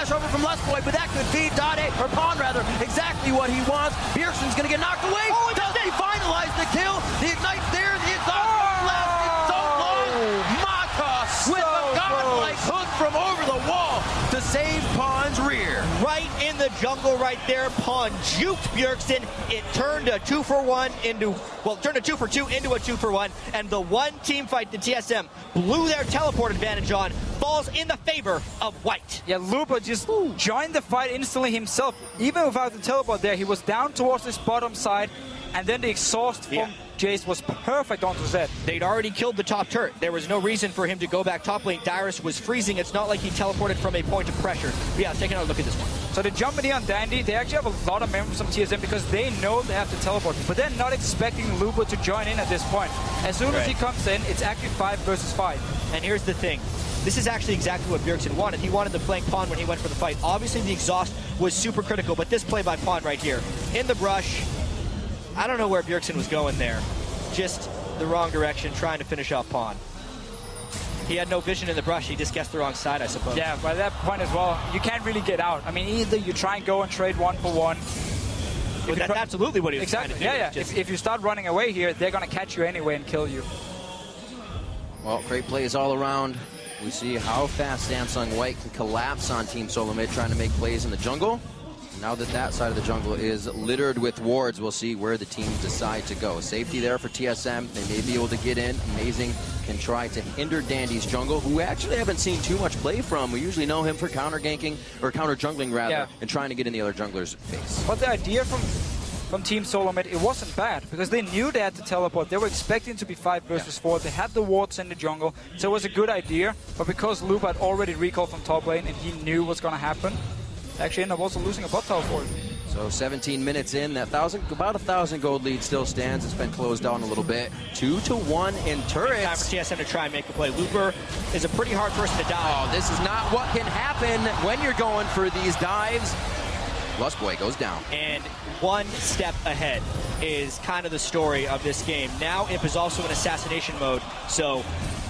flash over from Lustboy, but that could feed Dade, or Pawn rather, exactly what he wants. Bjergsen's gonna get knocked away. Oh, does he finalize the kill? The ignite's there, the exhaust left. It's so long. Maka with a godlike hook from over the wall to save Pawn's rear. Right in the jungle right there, Pawn juked Bjergsen. It turned a 2-for-1 into, well, it turned a 2-for-2 into a 2-for-1, and the one team fight the TSM blew their teleport advantage on falls in the favor of White. Yeah, Lupa just joined the fight instantly himself. Even without the teleport there, he was down towards his bottom side, and then the exhaust from Jace was perfect onto Zed. They'd already killed the top turret. There was no reason for him to go back top lane. Dyrus was freezing. It's not like he teleported from a point of pressure. But yeah, take another look at this one. So they jump in on Dandy. They actually have a lot of members from TSM because they know they have to teleport. But they're not expecting Lupa to join in at this point. As soon as he comes in, it's actually 5 versus 5. And here's the thing. This is actually exactly what Bjergsen wanted. He wanted to flank Pawn when he went for the fight. Obviously, the exhaust was super critical, but this play by Pawn right here. In the brush, I don't know where Bjergsen was going there. Just the wrong direction, trying to finish off Pawn. He had no vision in the brush. He just guessed the wrong side, I suppose. Yeah, by that point as well, you can't really get out. I mean, either you try and go and trade 1-for-1. Well, that's absolutely what he was trying to do. Yeah. If you start running away here, they're going to catch you anyway and kill you. Well, great plays all around. We see how fast Samsung White can collapse on Team Solo Mid, trying to make plays in the jungle. Now that that side of the jungle is littered with wards, we'll see where the teams decide to go. Safety there for TSM. They may be able to get in. Amazing can try to hinder Dandy's jungle, who we actually haven't seen too much play from. We usually know him for counter ganking, or counter jungling rather, and trying to get in the other jungler's face. But the idea from Team Solo Mid, it wasn't bad, because they knew they had to teleport. They were expecting to be 5 versus 4. They had the wards in the jungle, so it was a good idea. But because Loop had already recalled from top lane and he knew what's going to happen, actually ended up also losing a bot tower for it. So 17 minutes in, that about 1,000 gold lead still stands. It's been closed down a little bit. 2-1 in turrets. Time for TSM to try and make a play. Looper is a pretty hard person to dive. Oh, this is not what can happen when you're going for these dives. Lustboy goes down. And one step ahead is kind of the story of this game. Now Imp is also in assassination mode, so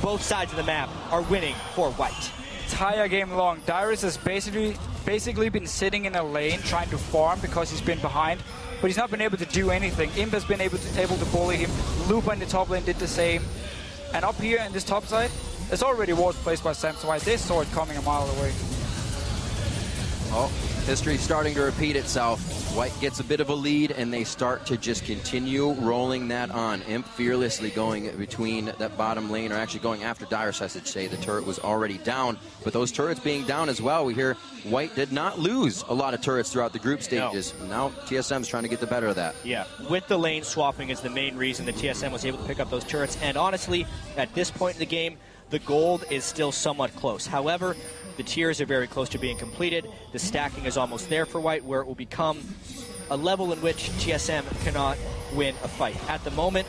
both sides of the map are winning for White. Entire game long, Dyrus has basically been sitting in a lane trying to farm because he's been behind, but he's not been able to do anything. Imp has been able to bully him. Lupa in the top lane did the same. And up here in this top side, there's already wards placed by Samsung. They saw it coming a mile away. Oh, history starting to repeat itself. White gets a bit of a lead, and they start to just continue rolling that on. Imp fearlessly going between that bottom lane, or actually going after Dyrus, I should say. The turret was already down, but those turrets being down as well, we hear White did not lose a lot of turrets throughout the group stages. No. Now TSM's trying to get the better of that. Yeah, with the lane swapping is the main reason that TSM was able to pick up those turrets, and honestly, at this point in the game, the gold is still somewhat close. However, the tiers are very close to being completed. The stacking is almost there for White, where it will become a level in which TSM cannot win a fight. At the moment,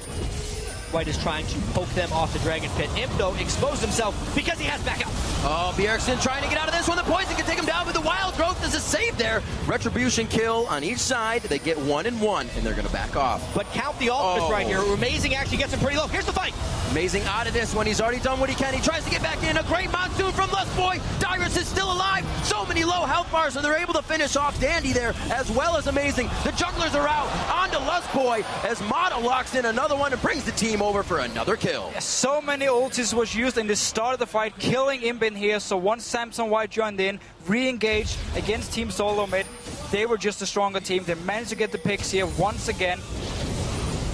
White is trying to poke them off the Dragon Pit. Imp, though, exposed himself because he has backup. Oh, Bjergsen trying to get out of this one. The poison can take him down, but the Wild Growth is a save there. Retribution kill on each side. They get 1 and 1, and they're going to back off. But count the ultimates right here. Amazing actually gets him pretty low. Here's the fight. Amazing out of this one. He's already done what he can. He tries to get back in. A great monsoon from Lustboy. Dyrus is still alive. So many low health bars, so they're able to finish off Dandy there, as well as Amazing. The junglers are out. On to Lustboy as Mata locks in another one and brings the team over for another kill. Yeah, so many ultis was used in the start of the fight, killing Imp in here. So once Samsung White joined in, re-engaged against Team Solo Mid, they were just a stronger team. They managed to get the picks here once again.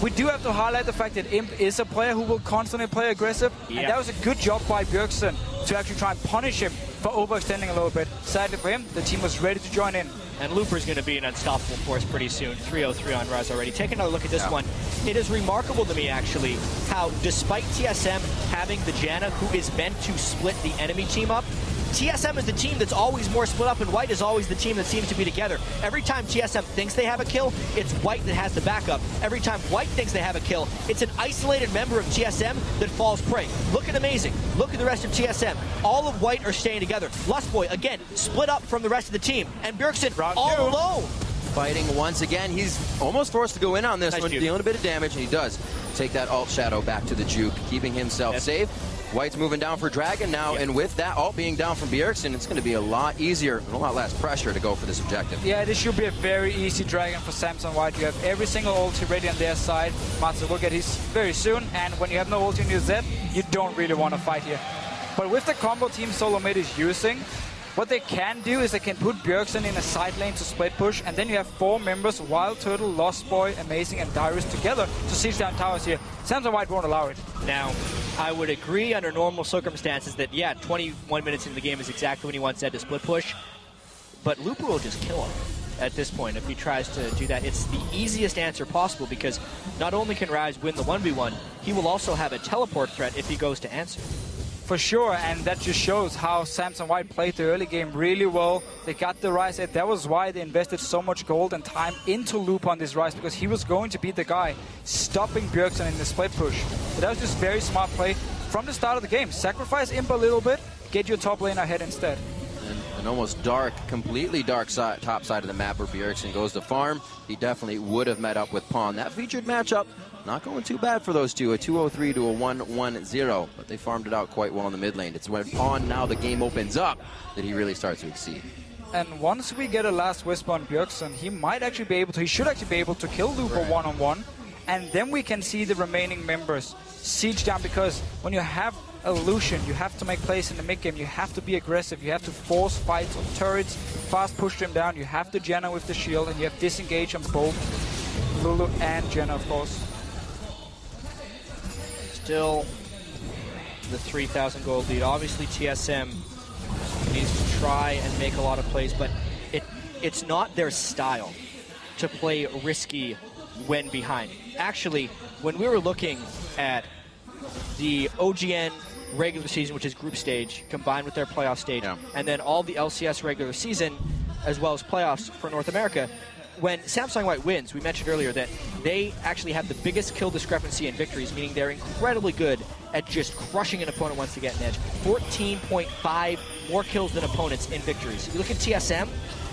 We do have to highlight the fact that Imp is a player who will constantly play aggressive, and that was a good job by Bjergsen to actually try and punish him for overextending a little bit. Sadly for him, the team was ready to join in. And Looper's going to be an unstoppable force pretty soon. 303 on Raz already. Take another look at this one. It is remarkable to me, actually, how despite TSM having the Janna, who is meant to split the enemy team up, TSM is the team that's always more split up, and White is always the team that seems to be together. Every time TSM thinks they have a kill, it's White that has the backup. Every time White thinks they have a kill, it's an isolated member of TSM that falls prey. Look at Amazing. Look at the rest of TSM. All of White are staying together. Lustboy, again, split up from the rest of the team. And Bjergsen all alone. Fighting once again. He's almost forced to go in on this one, dealing a bit of damage, and he does take that alt shadow back to the juke, keeping himself safe. White's moving down for Dragon now, and with that ult being down from Bjergsen, it's going to be a lot easier and a lot less pressure to go for this objective. Yeah, this should be a very easy Dragon for Samsung White. You have every single ulti ready on their side. Mata will get his very soon, and when you have no ulti in your Z, you don't really want to fight here. But with the combo Team Solo Mid is using, what they can do is they can put Bjergsen in a side lane to split push, and then you have 4 members, Wild Turtle, Lost Boy, Amazing, and Dyrus together to siege down towers here. Samsung White won't allow it. Now, I would agree under normal circumstances that, yeah, 21 minutes into the game is exactly when he wants Zed to split push, but Looper will just kill him at this point if he tries to do that. It's the easiest answer possible because not only can Rise win the 1v1, he will also have a teleport threat if he goes to answer. For sure, and that just shows how Samsung White played the early game really well. They got the Rise set. That was why they invested so much gold and time into Loop on this Rise, because he was going to be the guy stopping Bjergsen in the split push. But that was just very smart play from the start of the game. Sacrifice Imp a little bit, get your top lane ahead instead. An almost dark, completely dark top side of the map where Bjergsen goes to farm. He definitely would have met up with Pawn. That featured matchup, not going too bad for those two, a 2-0-3 to a 1-1-0, but they farmed it out quite well in the mid lane. It's when Pawn, now the game opens up, that he really starts to exceed. And once we get a last whisper on Bjergsen, he might actually be able to, he should actually be able to kill Looper one-on-one, and then we can see the remaining members siege down, because when you have a Lucian, you have to make plays in the mid game, you have to be aggressive, you have to force fights on turrets, fast push them down, you have to Janna with the shield, and you have disengage on both Lulu and Janna, of course. Still the 3,000 gold lead. Obviously TSM needs to try and make a lot of plays, but it's not their style to play risky when behind. Actually, when we were looking at the OGN regular season, which is group stage, combined with their playoff stage, and then all the LCS regular season, as well as playoffs for North America, when Samsung White wins, we mentioned earlier that they actually have the biggest kill discrepancy in victories, meaning they're incredibly good at just crushing an opponent once they get an edge. 14.5 more kills than opponents in victories. If you look at TSM,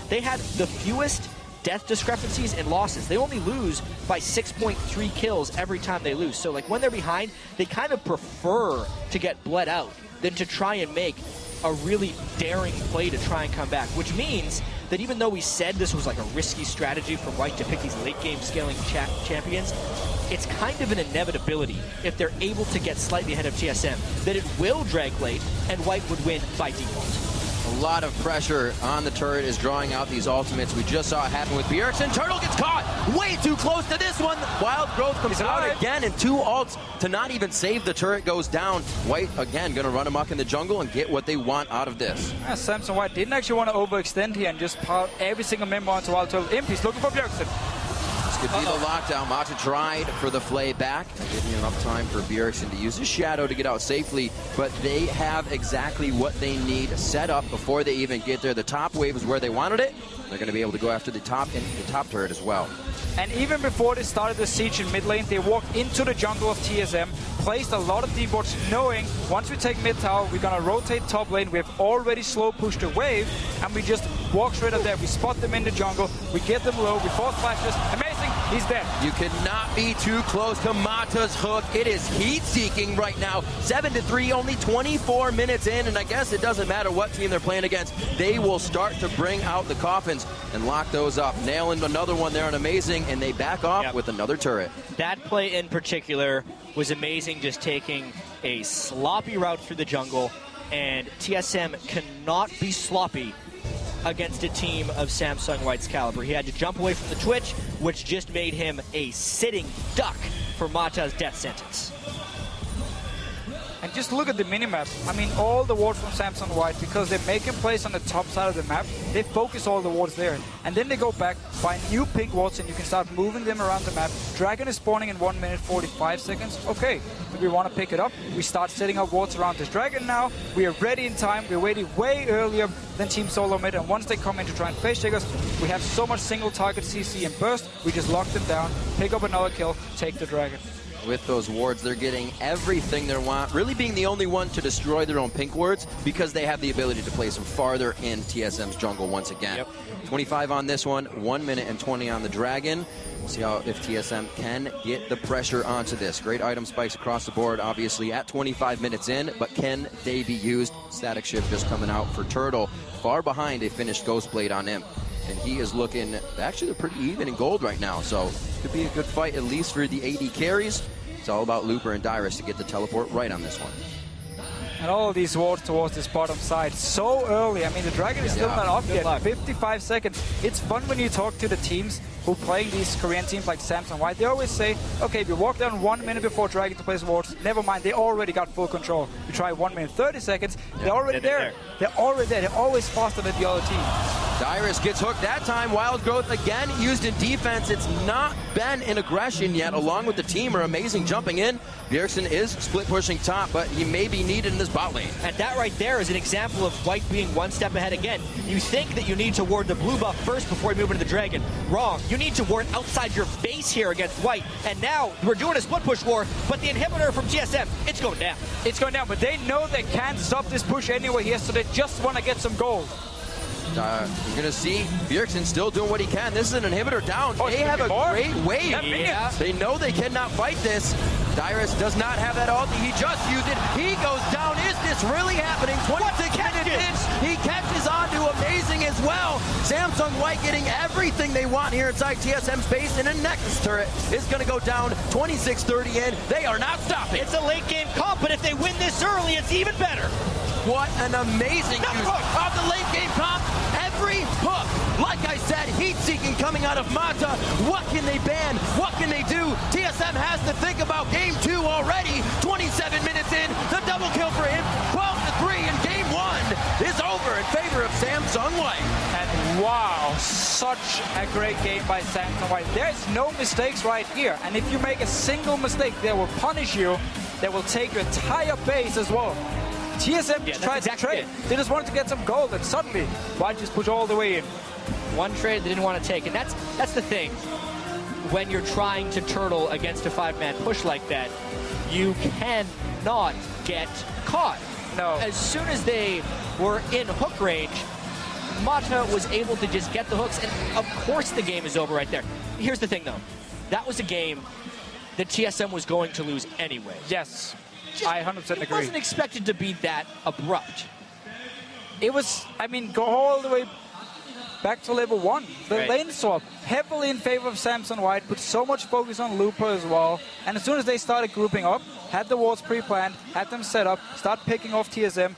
they had the fewest death discrepancies and losses. They only lose by 6.3 kills every time they lose. So like when they're behind, they kind of prefer to get bled out than to try and make a really daring play to try and come back, which means that even though we said this was like a risky strategy for White to pick these late game scaling champions, it's kind of an inevitability if they're able to get slightly ahead of TSM that it will drag late and White would win by default. A lot of pressure on the turret is drawing out these ultimates. We just saw it happen with Bjergsen. Turtle gets caught way too close to this one. Wild Growth comes out again, and 2 ults to not even save the turret goes down. White, again, going to run amok in the jungle and get what they want out of this. Yeah, Samsung White didn't actually want to overextend here and just pile every single member onto Wild Turtle. Imp, he's looking for Bjergsen. Could be the lockdown. Mata tried for the flay back, giving enough time for Bjergsen to use his shadow to get out safely, but they have exactly what they need set up before they even get there. The top wave is where they wanted it. They're going to be able to go after the top turret as well. And even before they started the siege in mid lane, they walked into the jungle of TSM, placed a lot of deep wards, knowing once we take mid tower, we're going to rotate top lane. We have already slow pushed a wave, and we just walk straight up there. We spot them in the jungle, we get them low, we force flashes. Amazing, he's dead. You cannot be too close to Mata's hook. It is heat-seeking right now. 7-3, only 24 minutes in, and I guess it doesn't matter what team they're playing against. They will start to bring out the coffins and lock those up. Nailing another one there on Amazing, and they back off with another turret. That play in particular was amazing, just taking a sloppy route through the jungle, and TSM cannot be sloppy against a team of Samsung White's caliber. He had to jump away from the Twitch, which just made him a sitting duck for Mata's death sentence. And just look at the minimap. I mean, all the wards from Samsung White, because they're making plays on the top side of the map, they focus all the wards there. And then they go back, find new pink wards, and you can start moving them around the map. Dragon is spawning in 1 minute 45 seconds. Okay, if we want to pick it up, we start setting up wards around this Dragon now. We are ready in time. We're ready way earlier than Team Solo Mid. And once they come in to try and face check us, we have so much single target CC and burst, we just lock them down, pick up another kill, take the Dragon. with those wards. They're getting everything they want, really being the only one to destroy their own pink wards because they have the ability to place them farther in TSM's jungle once again. Yep. 25 on this one, 1 minute and 20 on the Dragon. See how if TSM can get the pressure onto this. Great item spikes across the board, obviously, at 25 minutes in, but can they be used? Static shift just coming out for Turtle. Far behind a finished Ghost Blade on him. And he is looking, actually, they're pretty even in gold right now, so could be a good fight, at least for the AD carries. It's all about Looper and Dyrus to get the teleport right on this one. And all of these wards towards this bottom side so early. I mean, the Dragon is still not up yet. 55 seconds. It's fun when you talk to the teams who playing these Korean teams like Samsung. They always say, okay, if you walk down 1 minute before Dragon to place wards, never mind, they already got full control. You try 1 minute 30 seconds, they're already there. They're already there. They're always faster than the other team. Dyrus gets hooked that time. Wild Growth again used in defense. It's not been in aggression yet, along with the team are amazing jumping in. Bjergsen is split pushing top, but he may be needed in this bot lane. And that right there is an example of White being one step ahead again. You think that you need to ward the blue buff first before you move into the Dragon. Wrong. You need to ward outside your base here against White. And now we're doing a split push war, but the inhibitor from TSM, it's going down. It's going down, but they know they can't stop this push anyway here, so they just want to get some gold. We're going to see Bjergsen still doing what he can. This is an inhibitor down. Oh, they have a great wave. Yeah. They know they cannot fight this. Dyrus does not have that ulti. He just used it. He goes down. Is this really happening? 26 minutes in. He catches on to amazing as well. Samsung White getting everything they want here inside TSM space, and a Nexus turret is going to go down 26-30 in. They are not stopping. It's a late game comp, but if they win this early, it's even better. What an amazing use of the late game comp. Every hook, like I said, heat-seeking coming out of Mata. What can they ban? What can they do? TSM has to think about game 2 already. 27 minutes in, the double kill for him. 12-3, and game 1 is over in favor of Samsung White. And wow, such a great game by Samsung White. There's no mistakes right here. And if you make a single mistake, they will punish you. They will take your entire base as well. TSM tried to trade. They just wanted to get some gold, and suddenly White just push all the way in. One trade they didn't want to take, and that's the thing. When you're trying to turtle against a 5-man push like that, you cannot get caught. No. As soon as they were in hook range, Mata was able to just get the hooks, and of course the game is over right there. Here's the thing, though. That was a game that TSM was going to lose anyway. Yes. I 100% agree. It wasn't expected to be that abrupt. It was, I mean, go all the way back to level 1. The lane swap, heavily in favor of Samsung White, put so much focus on Looper as well. And as soon as they started grouping up, had the wards pre-planned, had them set up, start picking off TSM.